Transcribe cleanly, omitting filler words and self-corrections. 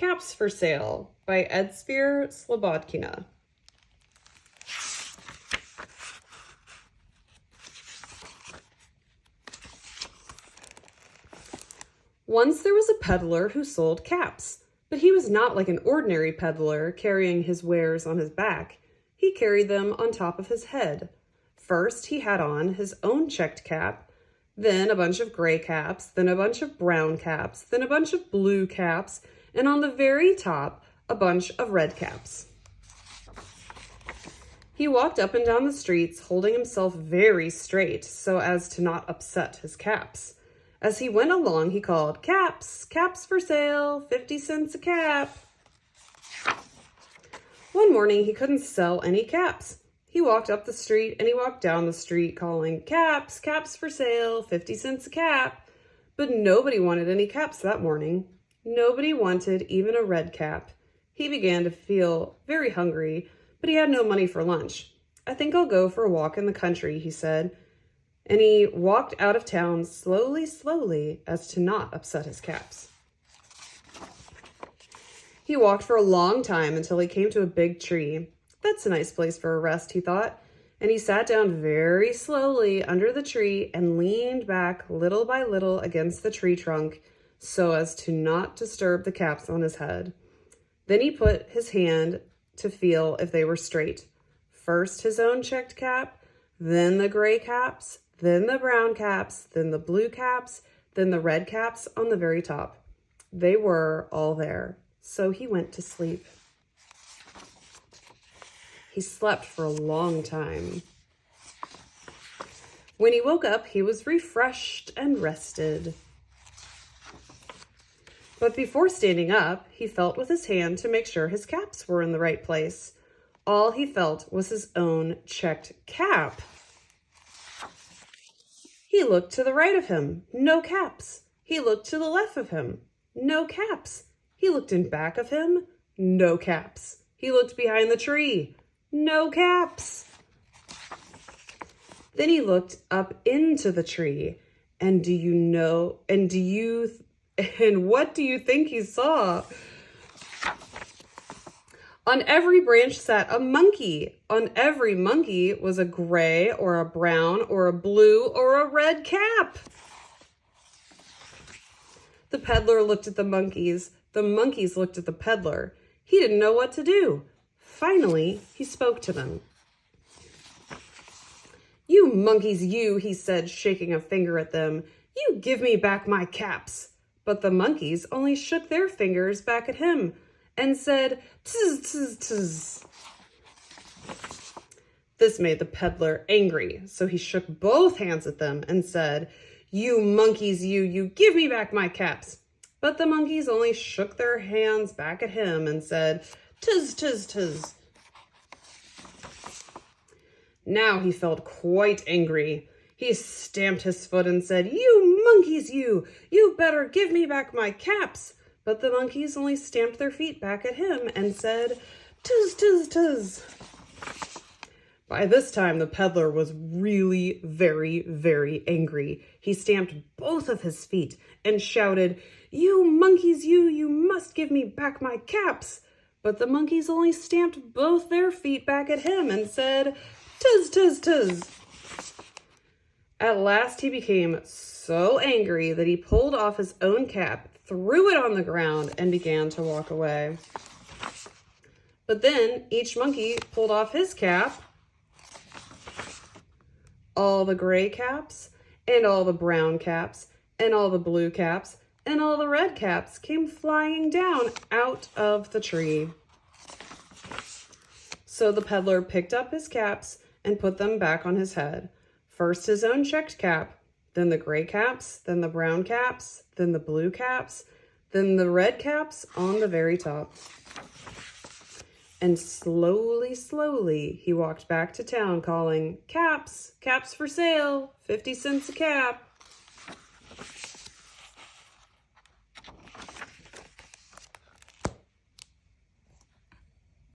Caps for Sale by Esphyr Slobodkina. Once there was a peddler who sold caps, but he was not like an ordinary peddler carrying his wares on his back. He carried them on top of his head. First, he had on his own checked cap, then a bunch of gray caps, then a bunch of brown caps, then a bunch of blue caps, and on the very top, a bunch of red caps. He walked up and down the streets, holding himself very straight so as to not upset his caps. As he went along, he called, "Caps, caps for sale, 50 cents a cap." One morning, he couldn't sell any caps. He walked up the street and he walked down the street calling, "Caps, caps for sale, 50 cents a cap." But nobody wanted any caps that morning. Nobody wanted even a red cap. He began to feel very hungry, but he had no money for lunch. "I think I'll go for a walk in the country," he said. And he walked out of town slowly as to not upset his caps. He walked for a long time until he came to a big tree. "That's a nice place for a rest," he thought, and he sat down very slowly under the tree and leaned back little by little against the tree trunk so as to not disturb the caps on his head. Then he put his hand to feel if they were straight. First his own checked cap, then the gray caps, then the brown caps, then the blue caps, then the red caps on the very top. They were all there, so he went to sleep. He slept for a long time. When he woke up, he was refreshed and rested. But before standing up, he felt with his hand to make sure his caps were in the right place. All he felt was his own checked cap. He looked to the right of him, no caps. He looked to the left of him, no caps. He looked in back of him, no caps. He looked behind the tree, no caps. Then he looked up into the tree, and what do you think he saw? On every branch sat a monkey. On every monkey was a gray or a brown or a blue or a red cap. The peddler looked at the monkeys. The monkeys looked at the peddler. He didn't know what to do. Finally, he spoke to them. "You monkeys, you," he said, shaking a finger at them. "You give me back my caps." But the monkeys only shook their fingers back at him and said, "Tz, tz, tz." This made the peddler angry, so he shook both hands at them and said, "You monkeys, you give me back my caps." But the monkeys only shook their hands back at him and said, "Tz, tz, tz." Now he felt quite angry. He stamped his foot and said, "You monkeys, you better give me back my caps." But the monkeys only stamped their feet back at him and said, "Tz, tz, tz." By this time, the peddler was really very, very angry. He stamped both of his feet and shouted, "You monkeys, you must give me back my caps." But the monkeys only stamped both their feet back at him and said, "Tz, tz, tz." At last he became so angry that he pulled off his own cap, threw it on the ground, and began to walk away. But then each monkey pulled off his cap. All the gray caps, and all the brown caps, and all the blue caps, and all the red caps came flying down out of the tree. So the peddler picked up his caps and put them back on his head. First his own checked cap, then the gray caps, then the brown caps, then the blue caps, then the red caps on the very top. And slowly, he walked back to town calling, "Caps, caps for sale, 50 cents a cap."